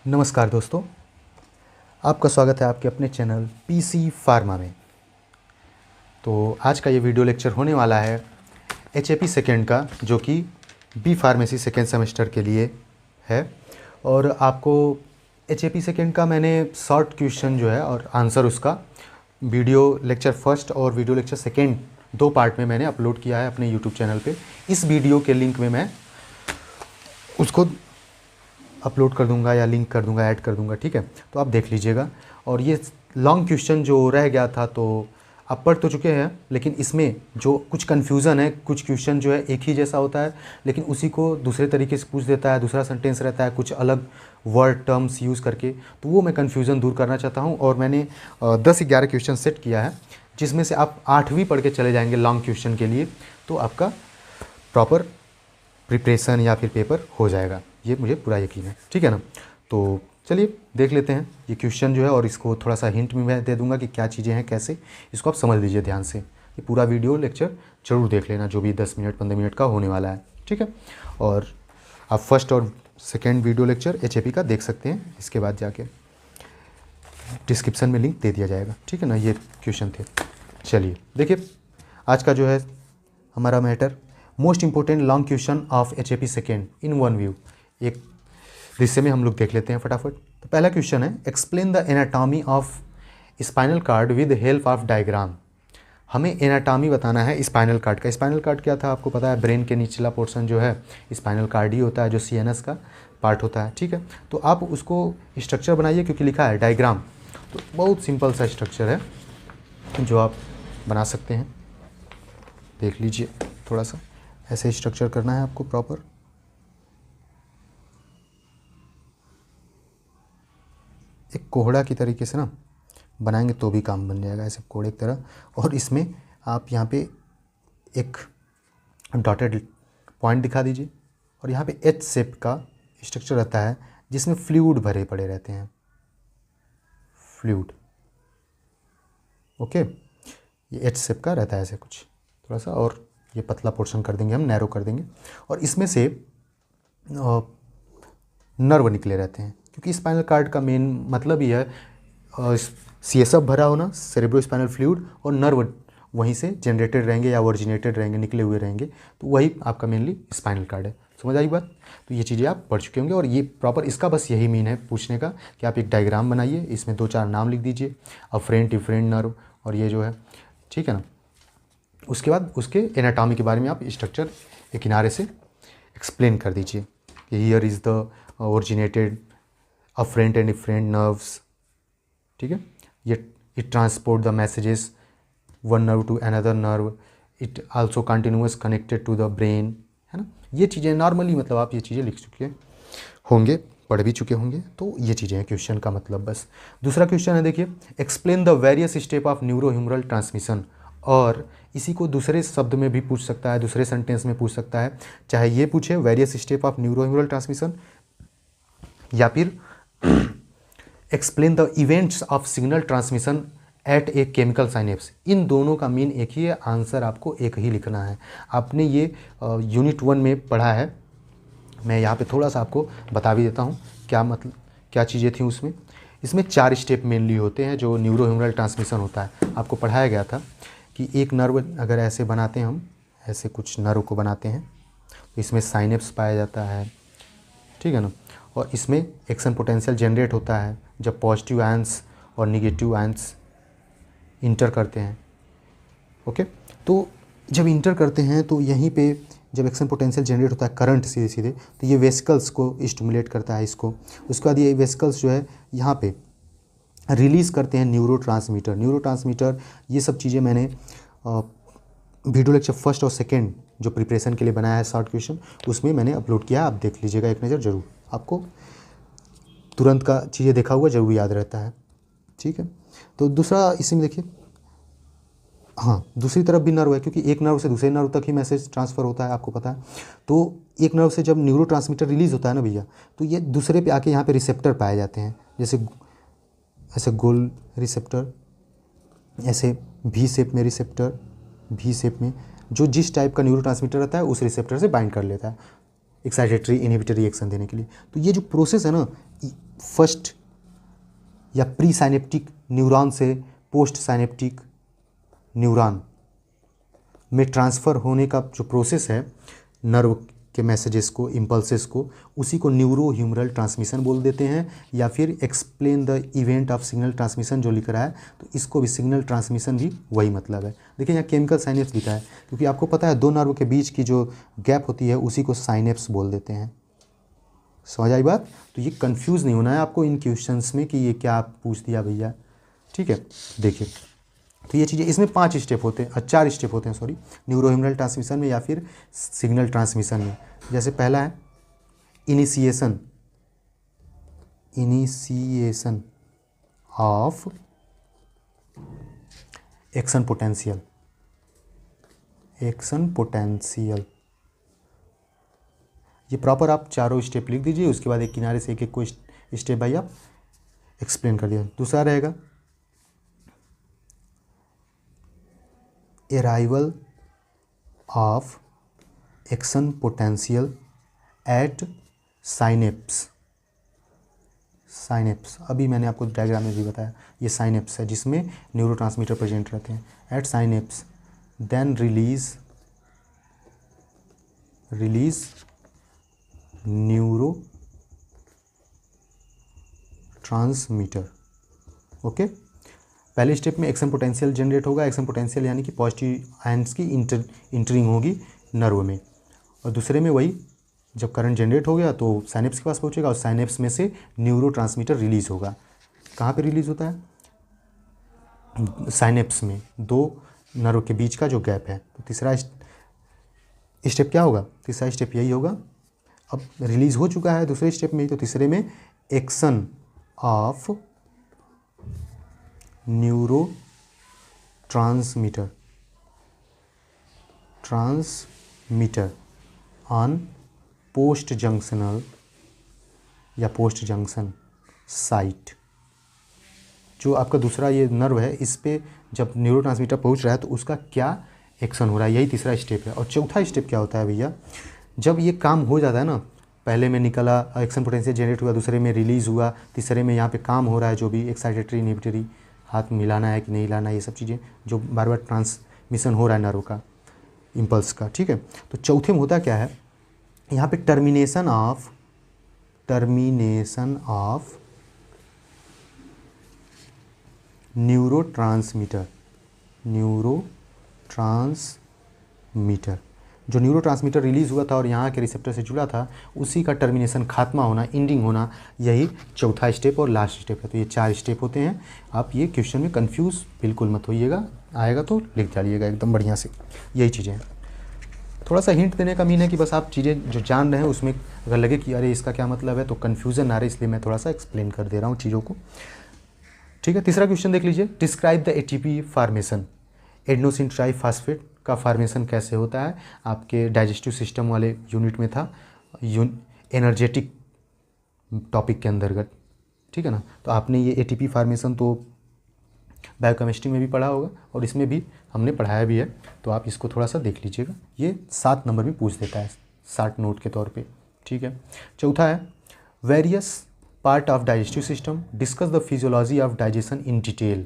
नमस्कार दोस्तों, आपका स्वागत है आपके अपने चैनल पीसी फार्मा में। तो आज का ये वीडियो लेक्चर होने वाला है एचएपी सेकेंड का, जो कि बी फार्मेसी सेकेंड सेमेस्टर के लिए है। और आपको एचएपी सेकेंड का मैंने शॉर्ट क्वेश्चन जो है और आंसर उसका वीडियो लेक्चर फर्स्ट और वीडियो लेक्चर सेकेंड दो पार्ट में मैंने अपलोड किया है अपने यूट्यूब चैनल पे। इस वीडियो के लिंक में मैं उसको अपलोड कर दूंगा या लिंक कर दूंगा, ऐड कर दूंगा, ठीक है। तो आप देख लीजिएगा। और ये लॉन्ग क्वेश्चन जो रह गया था तो आप पढ़ तो चुके हैं, लेकिन इसमें जो कुछ कन्फ्यूज़न है, कुछ क्वेश्चन जो है एक ही जैसा होता है लेकिन उसी को दूसरे तरीके से पूछ देता है, दूसरा सेंटेंस रहता है कुछ अलग वर्ड टर्म्स यूज़ करके। तो वो मैं कन्फ्यूज़न दूर करना चाहता हूँ और मैंने 10-11 क्वेश्चन सेट किया है, जिसमें से आप 8वीं पढ़ के चले जाएंगे लॉन्ग क्वेश्चन के लिए, तो आपका प्रॉपर प्रिपरेशन या फिर पेपर हो जाएगा, ये मुझे पूरा यकीन है, ठीक है ना। तो चलिए देख लेते हैं ये क्वेश्चन जो है, और इसको थोड़ा सा हिंट भी मैं दे दूंगा कि क्या चीज़ें हैं, कैसे इसको आप समझ लीजिए ध्यान से। ये पूरा वीडियो लेक्चर जरूर देख लेना, जो भी 10 मिनट 15 मिनट का होने वाला है, ठीक है। और आप फर्स्ट और सेकेंड वीडियो लेक्चर एचएपी का देख सकते हैं, इसके बाद जाके डिस्क्रिप्शन में लिंक दे दिया जाएगा, ठीक है ना। ये क्वेश्चन थे। चलिए देखिए आज का जो है हमारा matter, most important long question of HAP second in one view. एक हिस्से में हम लोग देख लेते हैं फटाफट। तो पहला क्वेश्चन है, explain the anatomy of spinal cord with help of diagram. हमें एनाटॉमी बताना है स्पाइनल कार्ड का। स्पाइनल कार्ड क्या था आपको पता है, ब्रेन के निचला पोर्शन जो है स्पाइनल कार्ड ही होता है, जो सीएनएस का पार्ट होता है, ठीक है। तो आप उसको स्ट्रक्चर बनाइए, क्योंकि लिखा है डायग्राम, तो बहुत सिंपल सा स्ट्रक्चर है जो आप बना सकते हैं। देख लीजिए, थोड़ा सा ऐसे स्ट्रक्चर करना है आपको प्रॉपर। एक कोहड़ा की तरीके से ना बनाएंगे तो भी काम बन जाएगा, ऐसे कोहड़े की तरह। और इसमें आप यहाँ पे एक डॉटेड पॉइंट दिखा दीजिए, और यहाँ पे एच शेप का स्ट्रक्चर रहता है जिसमें फ्लूइड भरे पड़े रहते हैं, फ्लूइड, ओके। ये एच शेप का रहता है ऐसे कुछ थोड़ा सा, और ये पतला पोर्शन कर देंगे हम, नैरो कर देंगे। और इसमें से नर्व निकले रहते हैं, क्योंकि स्पाइनल कार्ड का मेन मतलब ही है सीएसएफ भरा होना, सेरेब्रो स्पाइनल फ्लूइड, और नर्व वहीं से जनरेटेड रहेंगे या ओरिजिनेटेड रहेंगे, निकले हुए रहेंगे। तो वही आपका मेनली स्पाइनल कार्ड है। समझ आई बात। तो ये चीज़ें आप पढ़ चुके होंगे, और ये प्रॉपर इसका बस यही मीन है पूछने का कि आप एक डायग्राम बनाइए, इसमें 2-4 नाम लिख दीजिए, अफरेंट डिफरेंट नर्व और ये जो है, ठीक है ना। उसके बाद उसके एनाटॉमी के बारे में आप स्ट्रक्चर एक किनारे से एक्सप्लेन कर दीजिए कि here is the originated afferent and different nerves, ठीक है। ये it transport the messages one nerve to another nerve, it also continuous connected to the brain, है ना। ये चीज़ें नॉर्मली मतलब आप ये चीज़ें लिख चुके होंगे, पढ़ भी चुके होंगे। तो ये चीज़ें हैं क्वेश्चन का मतलब बस। दूसरा क्वेश्चन है, देखिए, explain the various step of neurohumoral transmission. और इसी को दूसरे शब्द में भी पूछ सकता है, दूसरे सेंटेंस में पूछ सकता है, चाहे ये पूछे various step of neurohumoral transmission, या फिर explain the events of signal transmission at a chemical synapse. इन दोनों का मीन एक ही है, आंसर आपको एक ही लिखना है। आपने ये यूनिट 1 में पढ़ा है, मैं यहाँ पे थोड़ा सा आपको बता भी देता हूँ क्या मतलब क्या चीज़ें थी उसमें। इसमें 4 स्टेप मेनली होते हैं जो न्यूरोह्यूमरल ट्रांसमिशन होता है। आपको पढ़ाया गया था कि एक नर्व अगर ऐसे बनाते हैं हम, ऐसे कुछ नर्व को बनाते हैं, तो इसमें साइनेप्स पाया जाता है, ठीक है ना। और इसमें एक्शन पोटेंशियल जनरेट होता है जब पॉजिटिव आयंस और निगेटिव आयंस इंटर करते हैं, ओके। तो जब इंटर करते हैं तो यहीं पे जब एक्शन पोटेंशियल जनरेट होता है, करंट सीधे सीधे, तो ये वेसिकल्स को स्टिमुलेट करता है इसको। उसके बाद ये वेसिकल्स जो है यहाँ पे रिलीज़ करते हैं न्यूरोट्रांसमीटर। न्यूरोट्रांसमीटर ये सब चीज़ें मैंने वीडियो लेक्चर फर्स्ट और सेकेंड जो प्रिपरेशन के लिए बनाया है शॉर्ट क्वेश्चन, उसमें मैंने अपलोड किया है, आप देख लीजिएगा एक नज़र ज़रूर। आपको तुरंत का चीज़ें देखा हुआ जरूर याद रहता है, ठीक है। तो दूसरा इसी में देखिए, हाँ, दूसरी तरफ भी नर्व है, क्योंकि एक नर्व से दूसरे नर्व तक ही मैसेज ट्रांसफ़र होता है, आपको पता है। तो एक नर्व से जब न्यूरोट्रांसमीटर रिलीज़ होता है ना भैया, तो ये दूसरे पे आके यहाँ पे रिसेप्टर पाए जाते हैं, जैसे ऐसे गोल रिसेप्टर, ऐसे वी शेप में रिसेप्टर, वी शेप में, जो जिस टाइप का न्यूरोट्रांसमीटर रहता है उस रिसेप्टर से बाइंड कर लेता है। एक्साइटेटरी इनहिबिटरी एक्शन देने के लिए। तो ये जो प्रोसेस है ना, फर्स्ट या प्री साइनेप्टिक न्यूरॉन से पोस्ट साइनेप्टिक न्यूरॉन में ट्रांसफ़र होने का जो प्रोसेस है नर्व के मैसेजेस को, इम्पल्सेस को, उसी को न्यूरो ह्यूमरल ट्रांसमिशन बोल देते हैं, या फिर explain the event of signal transmission जो लिख रहा है, तो इसको भी सिग्नल ट्रांसमिशन भी वही मतलब है। देखिए यहाँ केमिकल साइनेप्स लिखा है, क्योंकि आपको पता है दो नर्व के बीच की जो गैप होती है उसी को साइनेप्स बोल देते हैं। समझ आई बात? तो ये कंफ्यूज नहीं होना है आपको इन क्वेश्चंस में कि ये क्या पूछ दिया भैया, ठीक है। देखिए तो ये चीज़ें, इसमें 5 स्टेप होते हैं, 4 स्टेप होते हैं सॉरी, न्यूरोह्यूमरल ट्रांसमिशन में या फिर सिग्नल ट्रांसमिशन में। जैसे पहला है इनिशिएशन ऑफ एक्शन पोटेंशियल। ये प्रॉपर आप चारों स्टेप लिख दीजिए, उसके बाद एक किनारे से एक एक को स्टेप बाई आप एक्सप्लेन कर दिया। दूसरा रहेगा arrival of action potential at synapse. अभी मैंने आपको डायग्राम में भी बताया, ये साइनेप्स है जिसमें न्यूरोट्रांसमीटर प्रेजेंट रहते हैं। At synapse then release neurotransmitter. Okay, पहले स्टेप में एक्शन पोटेंशियल जनरेट होगा। एक्शन पोटेंशियल यानी कि पॉजिटिव आयंस की इंटरिंग होगी नर्व में, और दूसरे में वही जब करंट जनरेट हो गया तो साइनेप्स के पास पहुंचेगा और साइनेप्स में से न्यूरो ट्रांसमीटर रिलीज होगा। कहाँ पे रिलीज होता है? साइनेप्स में, दो नर्व के बीच का जो गैप है। तो तीसरा स्टेप क्या होगा? तीसरा स्टेप यही होगा। अब रिलीज हो चुका है दूसरे स्टेप में, तो तीसरे में action of neuro transmitter on post junctional या पोस्ट जंक्शन साइट। जो आपका दूसरा ये नर्व है, इस पे जब न्यूरोट्रांसमीटर पहुंच रहा है तो उसका क्या एक्शन हो रहा है, यही तीसरा स्टेप है। और चौथा स्टेप क्या होता है भैया? जब ये काम हो जाता है ना, पहले में निकला एक्शन पोटेंशियल जनरेट हुआ, दूसरे में रिलीज़ हुआ, तीसरे में यहाँ पे काम हो रहा है जो भी एक्साइटेटरी इनहिबिटरी, हाथ मिलाना है कि नहीं हिलाना है, ये सब चीज़ें जो बार बार ट्रांसमिशन हो रहा है नर्व का, इम्पल्स का, ठीक है। तो चौथे में होता क्या है, यहाँ पे टर्मिनेशन ऑफ न्यूरोट्रांसमीटर जो न्यूरोट्रांसमीटर रिलीज़ हुआ था और यहाँ के रिसेप्टर से जुड़ा था, उसी का टर्मिनेशन, खात्मा होना, एंडिंग होना, यही चौथा स्टेप और लास्ट स्टेप है। तो ये 4 स्टेप होते हैं। आप ये क्वेश्चन में कंफ्यूज बिल्कुल मत होइएगा, आएगा तो लिख डालिएगा एकदम बढ़िया से। यही चीज़ें हैं। थोड़ा सा हिंट देने का मीन है कि बस आप चीज़ें जो जान रहे हैं उसमें अगर लगे कि अरे इसका क्या मतलब है तो कन्फ्यूज़न ना रहे, इसलिए मैं थोड़ा सा एक्सप्लेन कर दे रहा हूँ चीज़ों को, ठीक है। तीसरा क्वेश्चन देख लीजिए, describe the ATP formation. Adenosine triphosphate का फार्मेशन कैसे होता है? आपके डाइजेस्टिव सिस्टम वाले यूनिट में था, एनर्जेटिक टॉपिक के अंतर्गत, ठीक है ना। तो आपने ये एटीपी फार्मेशन तो बायोकेमिस्ट्री में भी पढ़ा होगा और इसमें भी हमने पढ़ाया भी है, तो आप इसको थोड़ा सा देख लीजिएगा। ये 7 नंबर में पूछ देता है, 60 नोट के तौर पे, ठीक है। चौथा है various part of digestive system, discuss the physiology of digestion in detail.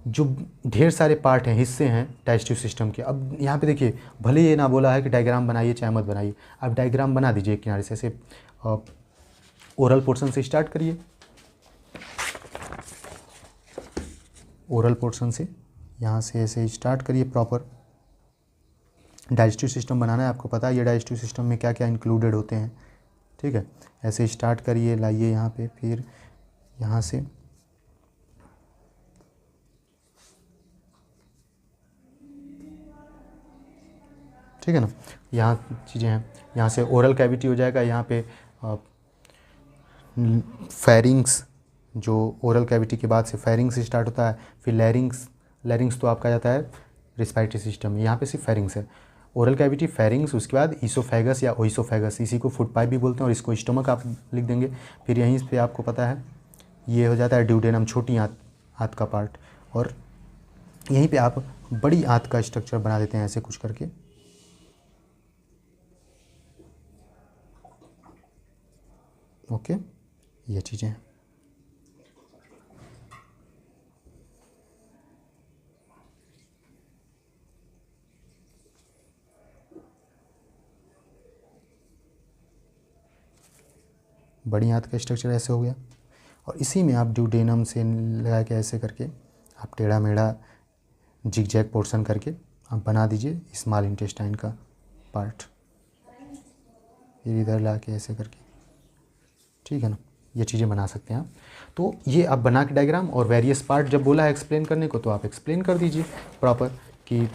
जो ढेर सारे पार्ट हैं, हिस्से हैं डाइजेस्टिव सिस्टम के। अब यहाँ पे देखिए, भले ये ना बोला है कि डायग्राम बनाइए चाहे मत बनाइए, आप डायग्राम बना दीजिए एक किनारे से। ऐसे ओरल पोर्शन से स्टार्ट करिए, ओरल पोर्शन से यहाँ से ऐसे स्टार्ट करिए। प्रॉपर डाइजेस्टिव सिस्टम बनाना है, आपको पता है ये डाइजेस्टिव सिस्टम में क्या क्या इंक्लूडेड होते हैं, ठीक है। ऐसे स्टार्ट करिए, लाइए यहाँ पे, फिर यहाँ से ठीक है ना, यहाँ चीज़ें हैं। यहाँ से ओरल कैविटी हो जाएगा, यहाँ पे फेरिंग्स, जो ओरल कैविटी के बाद से फेरिंग्स स्टार्ट होता है, फिर लैरिंग्स तो आपका जाता है रिस्पायरेटरी सिस्टम में, यहाँ पे सिर्फ फेरिंग्स है। ओरल कैविटी, फेरिंग्स, उसके बाद ईसोफेगस या ओइसोफेगस, इसी को फूड पाइप भी बोलते हैं, और इसको स्टमक आप लिख देंगे। फिर यहीं पे आपको पता है ये हो जाता है ड्यूडेनम, छोटी आंत का पार्ट, और यहीं पे आप बड़ी आंत का स्ट्रक्चर बना देते हैं ऐसे कुछ करके। ओके, ये चीज़ें हैं। बड़ी आंत का स्ट्रक्चर ऐसे हो गया, और इसी में आप ड्यूडेनम से लगा के ऐसे करके आप टेढ़ा मेढ़ा जिग जैग पोर्शन करके आप बना दीजिए स्मॉल इंटेस्टाइन का पार्ट, फिर इधर ला के ऐसे करके, ठीक है ना, ये चीज़ें बना सकते हैं आप। तो ये आप बना के डायग्राम, और वेरियस पार्ट जब बोला है एक्सप्लेन करने को तो आप एक्सप्लेन कर दीजिए प्रॉपर कि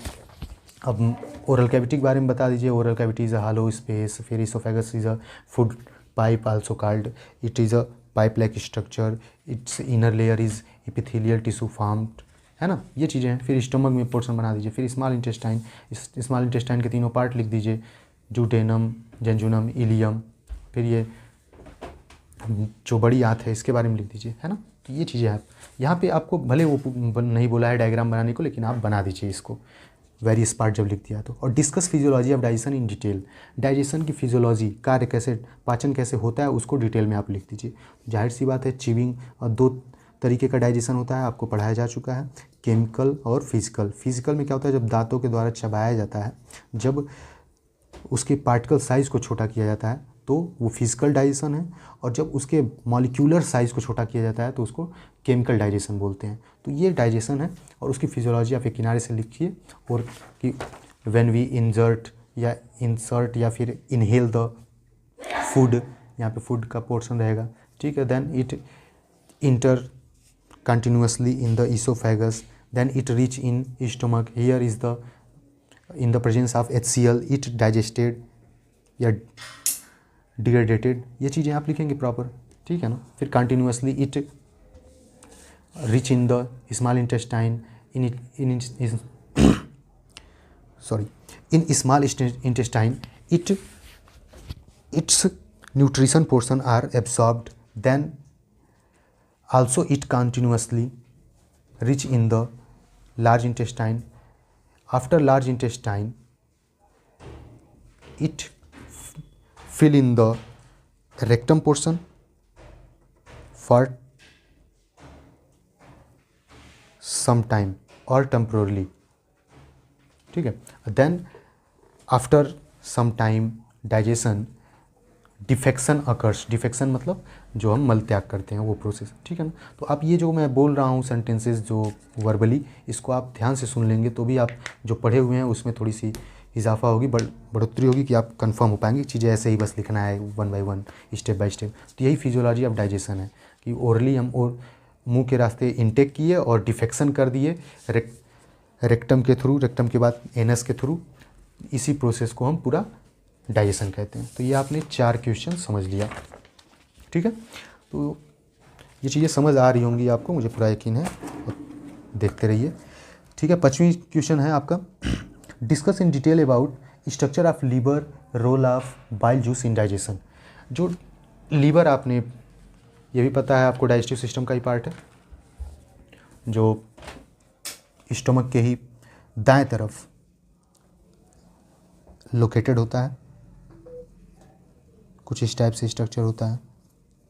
अब ओरल कैविटी के बारे में बता दीजिए। Oral cavity is a hollow space, फिर oesophagus is a food pipe also called, it is a pipe like structure, its inner layer is epithelial tissue formed, है ना, ये चीज़ें हैं। फिर स्टमक में पोर्शन बना दीजिए। फिर स्मॉल इंटेस्टाइन, स्मॉल इंटेस्टाइन के तीनों पार्ट लिख दीजिए, जूटेनम, जेंजुनम, इलियम, फिर ये जो बड़ी आंत है इसके बारे में लिख दीजिए, है ना। तो ये चीज़ें आप यहाँ पे आपको भले वो नहीं बोला है डायग्राम बनाने को, लेकिन आप बना दीजिए इसको वेरियस पार्ट जब लिख दिया तो। और discuss physiology of digestion in detail, digestion की फिजियोलॉजी, कार्य कैसे, पाचन कैसे होता है उसको डिटेल में आप लिख दीजिए। जाहिर सी बात है चिविंग, और दो तरीके का डाइजेशन होता है, आपको पढ़ाया जा चुका है, केमिकल और फिजिकल। फिजिकल में क्या होता है, जब दांतों के द्वारा चबाया जाता है, जब उसके पार्टिकल साइज़ को छोटा किया जाता है तो वो फिजिकल डाइजेशन है, और जब उसके मॉलिक्यूलर साइज़ को छोटा किया जाता है तो उसको केमिकल डाइजेशन बोलते हैं। तो ये डाइजेशन है, और उसकी फिजियोलॉजी आप एक किनारे से लिखिए, और कि व्हेन वी इंसर्ट या फिर इनहेल द फूड, यहाँ पे फूड का पोर्शन रहेगा, ठीक है। Then it enter continuously in the oesophagus, then it reach in stomach, here is the in the presence of HCl it digested या डिग्रेडेटेड, ये चीज़ें आप लिखेंगे प्रॉपर, ठीक है ना। फिर continuously it reach in the small intestine, in small intestine its nutrition portion are absorbed, then also it continuously reach in the large intestine. After large intestine it fill in the rectum portion for some time or temporarily, ठीक है। then after some time digestion defection occurs, defection मतलब जो हम मल त्याग करते हैं वो प्रोसेस, ठीक है ना। तो आप ये जो मैं बोल रहा हूँ सेंटेंसेस जो वर्बली, इसको आप ध्यान से सुन लेंगे तो भी आप जो पढ़े हुए हैं उसमें थोड़ी सी इजाफा होगी, बढ़ोतरी होगी कि आप कंफर्म हो पाएंगे। चीज़ें ऐसे ही बस लिखना है one by one, step by step. तो यही फिजियोलॉजी ऑफ डाइजेशन है कि ओरली हम और मुँह के रास्ते इनटेक किए और डिफेक्शन कर दिए रेक्टम के थ्रू, रेक्टम के बाद एनस के थ्रू, इसी प्रोसेस को हम पूरा डाइजेशन कहते हैं। तो ये आपने 4 क्वेश्चन समझ लिया, ठीक है। तो ये चीज़ें समझ आ रही होंगी आपको, मुझे पूरा यकीन है, देखते रहिए, ठीक है। 5वीं क्वेश्चन है आपका, discuss in detail about structure of liver, role of bile juice in digestion. जो लीवर, आपने ये भी पता है आपको, डाइजेस्टिव सिस्टम का ही पार्ट है, जो स्टमक के ही दाएं तरफ लोकेटेड होता है, कुछ इस टाइप से स्ट्रक्चर होता है,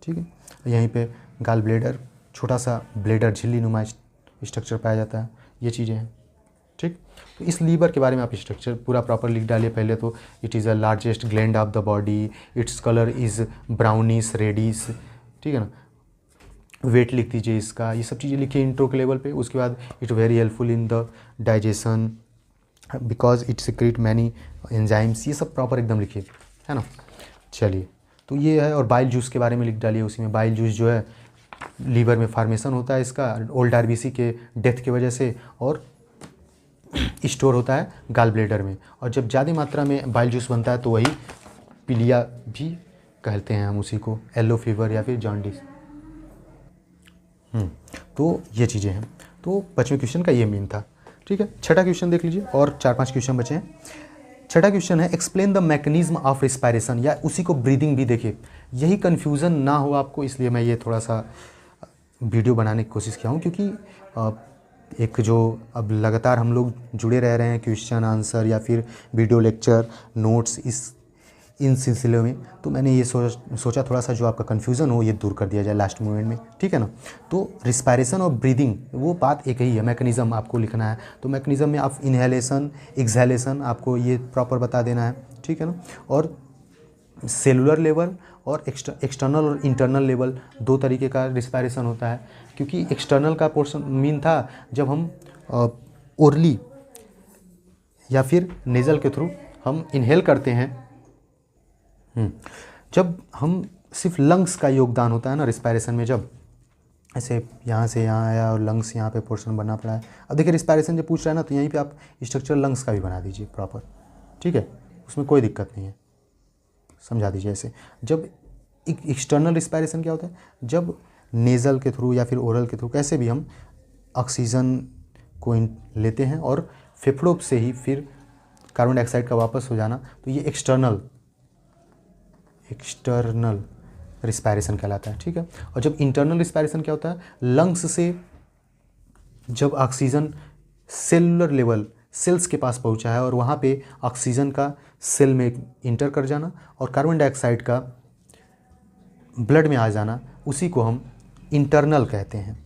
ठीक है। यहीं पे गाल ब्लेडर, छोटा सा ब्लेडर झिल्ली नुमा स्ट्रक्चर पाया जाता है, ये चीज़ें हैं, ठीक। तो इस लीवर के बारे में आप स्ट्रक्चर पूरा प्रॉपर लिख डालिए पहले तो। It is the largest gland of the body, its colour is brownish reddish, ठीक है ना। वेट लिख दीजिए इसका, ये सब चीज़ें लिखिए इंट्रो के लेवल पे। उसके बाद it very helpful in the digestion because it secrete many enzymes, ये सब प्रॉपर एकदम लिखिए, है ना। चलिए, तो ये है। और बाइल जूस के बारे में लिख डालिए उसी में। बाइल जूस जो है लीवर में फार्मेशन होता है इसका ओल्ड आरबीसी के डेथ की वजह से, और स्टोर होता है गाल ब्लेडर में, और जब ज़्यादा मात्रा में बाइल जूस बनता है तो वही पीलिया भी कहते हैं हम उसी को, येलो फीवर या फिर जॉन्डिस। तो ये चीज़ें हैं। तो 5वें क्वेश्चन का ये मेन था, ठीक है। 6ठा क्वेश्चन देख लीजिए, और 4-5 क्वेश्चन बचे हैं। 6ठा क्वेश्चन है, explain the mechanism of respiration, या उसी को ब्रीदिंग भी देखिए, यही कन्फ्यूज़न ना हो आपको, इसलिए मैं ये थोड़ा सा वीडियो बनाने की कोशिश किया हूँ, क्योंकि एक जो अब लगातार हम लोग जुड़े रह रहे हैं क्वेश्चन आंसर या फिर वीडियो लेक्चर नोट्स, इन सिलसिले में, तो मैंने ये सोचा थोड़ा सा जो आपका कन्फ्यूज़न हो ये दूर कर दिया जाए लास्ट मोमेंट में, ठीक है ना। तो रिस्पायरेशन और ब्रीदिंग वो बात एक ही है, मैकेनिज़्म आपको लिखना है। तो मैकेनिज़्म में आप इनहेलेशन एक्सहेलेशन आपको ये प्रॉपर बता देना है, ठीक है ना। और सेलुलर लेवल और एक्सटर्नल और इंटरनल लेवल दो तरीके का रिस्पायरेशन होता है, क्योंकि एक्सटर्नल का पोर्शन मीन था जब हम ओरली या फिर नेज़ल के थ्रू हम इनहेल करते हैं। जब हम सिर्फ लंग्स का योगदान होता है ना रिस्पायरेशन में, जब ऐसे यहाँ से यहाँ आया और लंग्स यहाँ पे पोर्शन बनना पड़ा है। अब देखिए रिस्पायरेशन जब पूछ रहा है ना, तो यहीं पे आप स्ट्रक्चर लंग्स का भी बना दीजिए प्रॉपर, ठीक है, उसमें कोई दिक्कत नहीं है, समझा दीजिए ऐसे। जब एक्सटर्नल रिस्पायरेशन क्या होता है, जब नेज़ल के थ्रू या फिर ओरल के थ्रू कैसे भी हम ऑक्सीजन को लेते हैं और फेफड़ों से ही फिर कार्बन डाइऑक्साइड का वापस हो जाना, तो ये एक्सटर्नल रिस्पायरेशन कहलाता है, ठीक है। और जब इंटरनल रिस्पायरेशन क्या होता है, लंग्स से जब ऑक्सीजन सेलुलर लेवल सेल्स के पास पहुंचा है और वहाँ पे ऑक्सीजन का सेल में इंटर कर जाना और कार्बन डाइऑक्साइड का ब्लड में आ जाना, उसी को हम इंटरनल कहते हैं,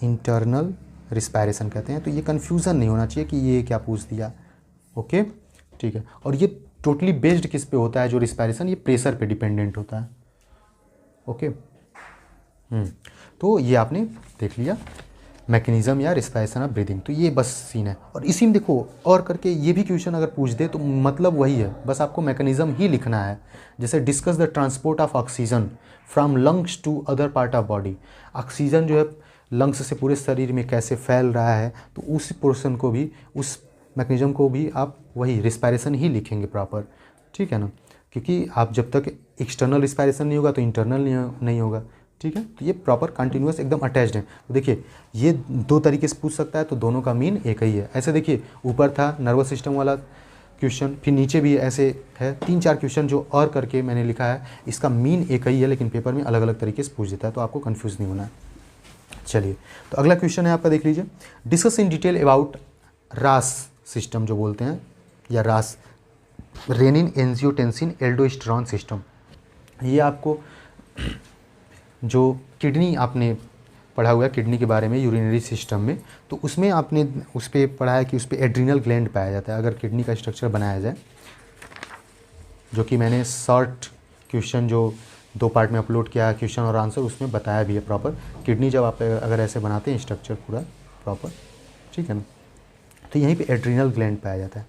इंटरनल रिस्पायरेशन कहते हैं। तो ये कन्फ्यूज़न नहीं होना चाहिए कि ये क्या पूछ दिया, ओके, ठीक है। और ये टोटली बेस्ड किस पे होता है जो रिस्पायरेशन, ये प्रेशर पे डिपेंडेंट होता है, ओके। तो ये आपने देख लिया मैकेनिज्म या रिस्पायरेशन ऑफ ब्रीदिंग, तो ये बस सीन है। और इसी में देखो और करके ये भी क्वेश्चन अगर पूछ दे तो मतलब वही है, बस आपको मैकेनिज्म ही लिखना है। जैसे discuss the transport of oxygen from lungs to other part of body, oxygen जो है लंग्स से पूरे शरीर में कैसे फैल रहा है, तो उस पोर्शन को भी, उस मैकेनिज्म को भी आप वही रिस्पायरेशन ही लिखेंगे प्रॉपर, ठीक है ना। क्योंकि आप जब तक एक्सटर्नल रिस्पायरेशन नहीं होगा तो इंटरनल नहीं होगा, ठीक है। तो ये प्रॉपर कंटिन्यूस एकदम अटैच्ड है। तो देखिए ये दो तरीके से पूछ सकता है, तो दोनों का मीन एक ही है। ऐसे देखिए ऊपर था नर्वस सिस्टम वाला क्वेश्चन, फिर नीचे भी ऐसे है 3-4 क्वेश्चन जो और करके मैंने लिखा है, इसका मीन एक ही है लेकिन पेपर में अलग अलग तरीके से पूछ देता है, तो आपको कन्फ्यूज़ नहीं होना है। चलिए तो अगला क्वेश्चन है आपका, देख लीजिए। डिस्कस इन डिटेल अबाउट रास सिस्टम जो बोलते हैं, या रास रेनिन एंजियोटेंसिन एल्डोस्टेरॉन सिस्टम। ये आपको जो किडनी आपने पढ़ा हुआ है किडनी के बारे में यूरिनरी सिस्टम में, तो उसमें आपने उस पर पढ़ा है कि उस पर एड्रीनल ग्लैंड पाया जाता है अगर किडनी का स्ट्रक्चर बनाया जाए, जो कि मैंने शॉर्ट क्वेश्चन जो 2 पार्ट में अपलोड किया है क्वेश्चन और आंसर, उसमें बताया भी है प्रॉपर। किडनी जब आप अगर ऐसे बनाते हैं स्ट्रक्चर पूरा प्रॉपर, ठीक है ना, तो यहीं पे एड्रीनल ग्लैंड पाया जाता है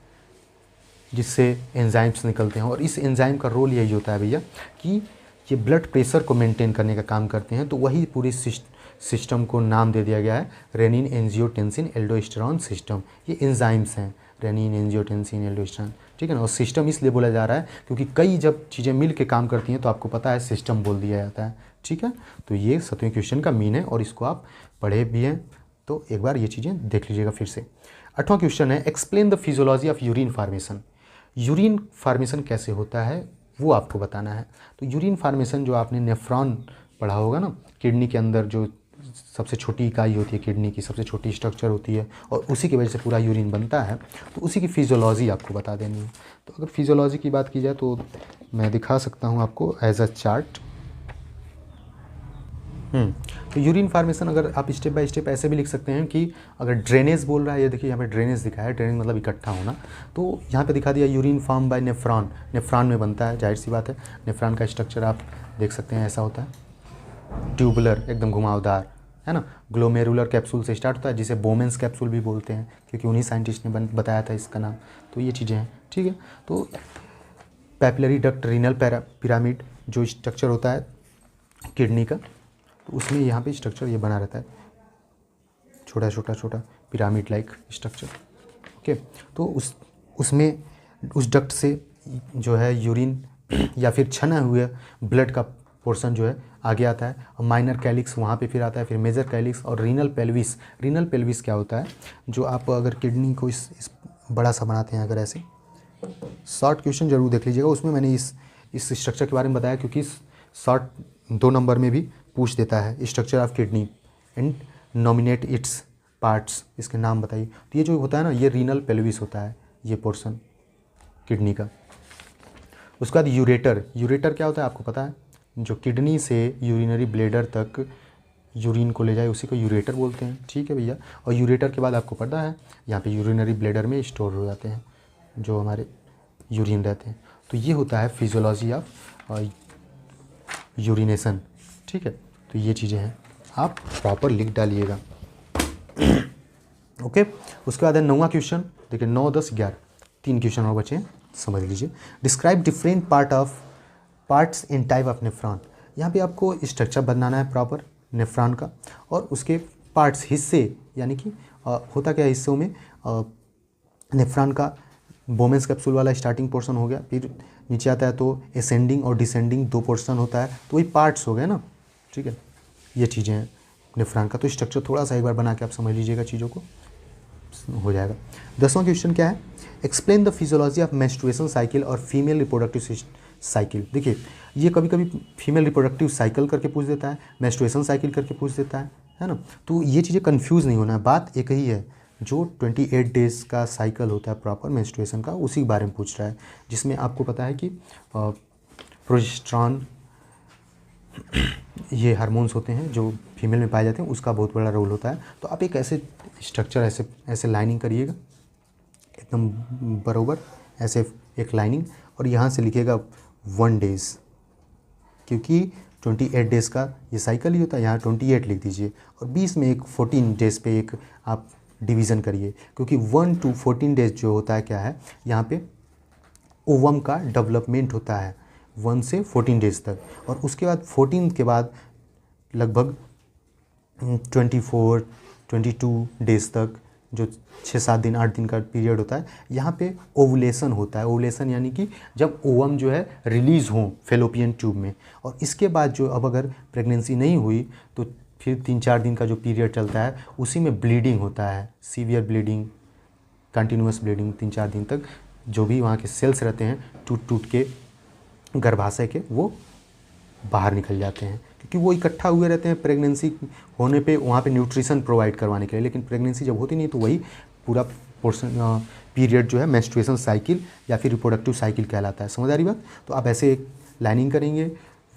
जिससे एंजाइम्स निकलते हैं। और इस एंजाइम का रोल यही होता है भैया कि ये ब्लड प्रेशर को मेंटेन करने का काम करते हैं। तो वही पूरी सिस्टम को नाम दे दिया गया है रेनिन एंजियोटेंसिन एल्डोस्टेरॉन सिस्टम। ये एंजाइम्स हैं रेनिन एंजियोटेंसिन एल्डोस्टेरॉन, ठीक है ना। और सिस्टम इसलिए बोला जा रहा है क्योंकि कई जब चीज़ें मिल के काम करती हैं तो आपको पता है सिस्टम बोल दिया जाता है, ठीक है। तो ये 7वें क्वेश्चन का मीन है और इसको आप पढ़े भी हैं, तो एक बार ये चीज़ें देख लीजिएगा फिर से। 8वां क्वेश्चन है explain the physiology of urine formation. Urine formation कैसे होता है वो आपको बताना है। तो यूरिन फार्मेशन जो आपने नेफ्रॉन पढ़ा होगा ना, किडनी के अंदर जो सबसे छोटी इकाई होती है, किडनी की सबसे छोटी स्ट्रक्चर होती है और उसी की वजह से पूरा यूरिन बनता है, तो उसी की फिजियोलॉजी आपको बता देनी है। तो अगर फिजियोलॉजी की बात की जाए तो मैं दिखा सकता हूँ आपको एज अ चार्ट। तो यूरिन फार्मेशन अगर आप स्टेप बाय स्टेप ऐसे भी लिख सकते हैं कि अगर ड्रेनेज बोल रहा है, ये देखिए यहाँ पे ड्रेनेज दिखाया है, ड्रेनेज मतलब इकट्ठा होना, तो यहाँ पे दिखा दिया urine form by nephron, nephron में बनता है, जाहिर सी बात है। नेफ्रॉन का स्ट्रक्चर आप देख सकते हैं ऐसा होता है, ट्यूबुलर एकदम घुमावदार, है ना। ग्लोमेरुलर कैप्सूल से स्टार्ट होता है जिसे बोमेंस कैप्सूल भी बोलते हैं क्योंकि उन्हीं साइंटिस्ट ने बताया था इसका नाम। तो ये चीज़ें हैं, ठीक है। तो पैपिलरी डक्ट रीनल पिरामिड जो स्ट्रक्चर होता है किडनी का, तो उसमें यहाँ पे स्ट्रक्चर ये बना रहता है, छोटा छोटा पिरामिड लाइक स्ट्रक्चर, ओके। तो उसमें उस डक्ट से जो है यूरिन या फिर छना हुए ब्लड का पोर्शन जो है आगे आता है, और माइनर कैलिक्स वहाँ पे फिर आता है, फिर मेजर कैलिक्स और रीनल पेल्विस। रीनल पेल्विस क्या होता है, जो आप अगर किडनी को इस बड़ा सा बनाते हैं, अगर ऐसे शॉर्ट क्वेश्चन जरूर देख लीजिएगा, उसमें मैंने इस स्ट्रक्चर के बारे में बताया क्योंकि शॉर्ट 2 नंबर में भी पूछ देता है structure of kidney and nominate its parts, इसके नाम बताइए। तो ये जो होता है ना, ये रीनल पेल्विस होता है, ये पोर्शन किडनी का। उसके बाद यूरेटर। यूरेटर क्या होता है आपको पता है, जो किडनी से यूरिनरी ब्लेडर तक यूरिन को ले जाए उसी को यूरेटर बोलते हैं, ठीक है भैया। और यूरेटर के बाद आपको पता है यहाँ पे यूरिनरी ब्लेडर में स्टोर हो जाते हैं जो हमारे यूरिन रहते हैं। तो ये होता है फिजियोलॉजी ऑफ यूरिनेशन, ठीक है। तो ये चीज़ें हैं, आप प्रॉपर लिख डालिएगा। ओके। उसके बाद है 9वां क्वेश्चन, देखिए 9, 10, 11 3 क्वेश्चन और बचे हैं, समझ लीजिए। Describe different parts in type of nephron. यहाँ पे आपको स्ट्रक्चर बनाना है प्रॉपर नेफ्रॉन का, और उसके पार्ट्स हिस्से, यानी कि होता क्या है हिस्सों में, नेफ्रॉन का बोमेंस कैप्सूल वाला स्टार्टिंग पोर्शन हो गया, फिर नीचे आता है तो असेंडिंग और डिसेंडिंग 2 पोर्शन होता है, तो वही पार्ट्स हो गए ना, ठीक है। ये चीज़ें हैं नेफ्रॉन का। तो स्ट्रक्चर थोड़ा सा एक बार बना के आप समझ लीजिएगा चीज़ों को, हो जाएगा। 10वां क्वेश्चन क्या है, explain the physiology of menstruation cycle और फीमेल रिप्रोडक्टिव साइकिल। देखिए ये कभी कभी फीमेल रिप्रोडक्टिव साइकिल करके पूछ देता है, मेंस्ट्रुएशन साइकिल करके पूछ देता है ना। तो ये चीज़ें कंफ्यूज नहीं होना है, बात एक ही है। जो 28 डेज़ का साइकिल होता है प्रॉपर मेंस्ट्रुएशन का, उसी के बारे में पूछ रहा है, जिसमें आपको पता है कि प्रोजेस्टेरॉन ये हार्मोन्स होते हैं जो फीमेल में पाए जाते हैं, उसका बहुत बड़ा रोल होता है। तो आप एक ऐसे स्ट्रक्चर ऐसे लाइनिंग करिएगा एकदम बराबर, ऐसे एक लाइनिंग, और यहाँ से लिखिएगा 1 डेज़, क्योंकि 28 डेज़ का ये साइकिल ही होता है। यहाँ 28 लिख दीजिए, और 20 में एक 14 डेज़ पे एक आप डिवीज़न करिए, क्योंकि 1 to 14 डेज़ जो होता है क्या है, यहाँ पे ओवम का डेवलपमेंट होता है 1 से 14 डेज़ तक, और उसके बाद 14 के बाद लगभग 24-22 डेज़ तक, जो 6-7 दिन 8 दिन का पीरियड होता है, यहाँ पे ओवुलेशन होता है। ओवुलेशन यानी कि जब ओवम जो है रिलीज़ हो फेलोपियन ट्यूब में, और इसके बाद जो अब अगर प्रेगनेंसी नहीं हुई तो फिर 3-4 दिन का जो पीरियड चलता है, उसी में ब्लीडिंग होता है, सीवियर ब्लीडिंग, कंटिन्यूस ब्लीडिंग 3-4 दिन तक। जो भी वहाँ के सेल्स रहते हैं टूट के गर्भाशय के, वो बाहर निकल जाते हैं, क्योंकि वो इकट्ठा हुए रहते हैं प्रेगनेंसी होने पे वहाँ पे न्यूट्रिशन प्रोवाइड करवाने के लिए। लेकिन प्रेगनेंसी जब होती नहीं तो वही पूरा पोर्शन पीरियड जो है मेंस्ट्रुएशन साइकिल या फिर रिप्रोडक्टिव साइकिल कहलाता है। समझ आ रही बात। तो आप ऐसे एक लाइनिंग करेंगे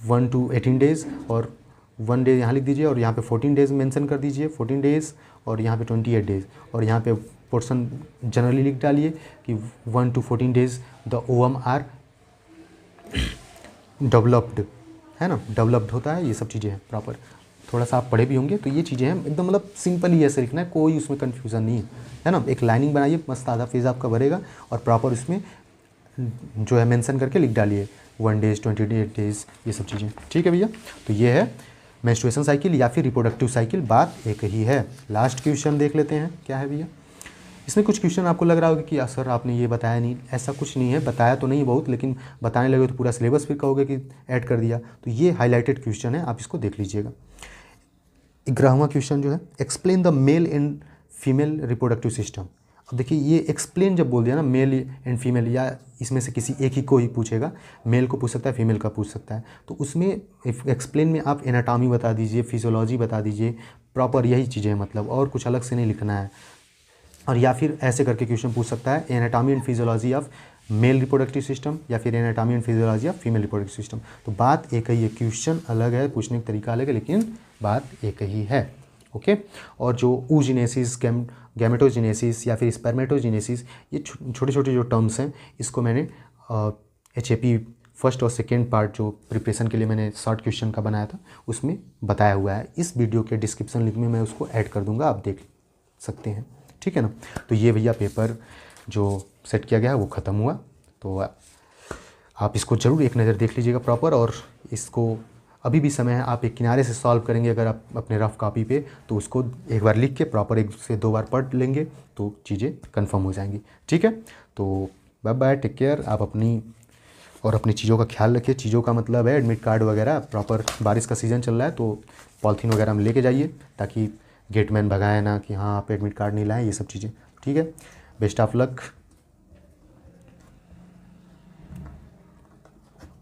1 to 18 डेज़, और 1 डे यहाँ लिख दीजिए, और यहाँ पे 14 डेज़ मेंशन कर दीजिए, 14 डेज़, और यहाँ पे 28 डेज़, और यहाँ पे पोर्शन जनरली लिख डालिए कि 1 to 14 days the ovum are developed, है ना, डेवलप्ड होता है। ये सब चीज़ें हैं प्रॉपर, थोड़ा सा आप पढ़े भी होंगे, तो ये चीज़ें हैं एकदम मतलब सिंपल ही ऐसे लिखना है, कोई उसमें कन्फ्यूज़न नहीं है ना। एक लाइनिंग बनाइए, मस्त आधा पेज आपका भरेगा, और प्रॉपर उसमें जो है मेंशन करके लिख डालिए 1 डेज़ 28 डेज़, ये सब चीज़ें, ठीक है भैया। तो ये है मेंस्ट्रुएशन साइकिल या फिर रिप्रोडक्टिव साइकिल, बात एक ही है। लास्ट क्वेश्चन देख लेते हैं क्या है भैया। इसमें कुछ क्वेश्चन आपको लग रहा होगा कि सर आपने ये बताया नहीं, ऐसा कुछ नहीं है, बताया तो नहीं बहुत, लेकिन बताने लगे तो पूरा सिलेबस फिर कहोगे कि ऐड कर दिया। तो ये हाईलाइटेड क्वेश्चन है, आप इसको देख लीजिएगा। 11वां क्वेश्चन जो है, explain the male and female reproductive system. अब देखिए ये एक्सप्लेन जब बोल दिया ना, मेल एंड फीमेल, या इसमें से किसी एक ही को ही पूछेगा, मेल को पूछ सकता है, फीमेल का पूछ सकता है। तो उसमें एक्सप्लेन में आप एनाटॉमी बता दीजिए, फिजियोलॉजी बता दीजिए, प्रॉपर यही चीज़ें हैं मतलब, और कुछ अलग से नहीं लिखना है। और या फिर ऐसे करके क्वेश्चन पूछ सकता है, anatomy and physiology of male reproductive system, या फिर anatomy and physiology of female reproductive system. तो बात एक ही है, क्वेश्चन अलग है, पूछने का तरीका अलग है, लेकिन बात एक ही है। ओके। और जो oogenesis, गैमेटोजेनेसिस या फिर स्पर्मेटोजेनेसिस, ये छोटे छोटे जो टर्म्स हैं, इसको मैंने HAP फर्स्ट और सेकेंड पार्ट जो प्रिपरेशन के लिए मैंने शॉर्ट क्वेश्चन का बनाया था, उसमें बताया हुआ है। इस वीडियो के डिस्क्रिप्शन लिंक में मैं उसको ऐड कर दूंगा, आप देख सकते हैं, ठीक है ना। तो ये भैया पेपर जो सेट किया गया है वो ख़त्म हुआ, तो आप इसको ज़रूर एक नज़र देख लीजिएगा प्रॉपर, और इसको अभी भी समय है, आप एक किनारे से सॉल्व करेंगे अगर आप अपने रफ कॉपी पे, तो उसको एक बार लिख के प्रॉपर 1 से 2 बार पढ़ लेंगे तो चीज़ें कंफर्म हो जाएंगी, ठीक है। तो बाय बाय, टेक केयर। आप अपनी चीज़ों का ख्याल रखिए। चीज़ों का मतलब है एडमिट कार्ड वगैरह, प्रॉपर बारिश का सीज़न चल रहा है तो पॉलीथीन वगैरह में लेके जाइए, ताकि गेटमैन भगाए ना कि हाँ आप एडमिट कार्ड नहीं लाएँ, ये सब चीज़ें, ठीक है। Best of luck.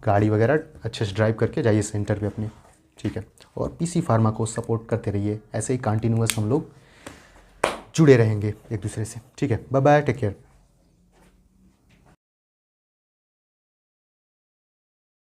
गाड़ी वगैरह अच्छे से ड्राइव करके जाइए सेंटर पे अपने, ठीक है। और PC फार्मा को सपोर्ट करते रहिए, ऐसे ही कंटिन्यूअस हम लोग जुड़े रहेंगे एक दूसरे से, ठीक है। Bye bye, take care.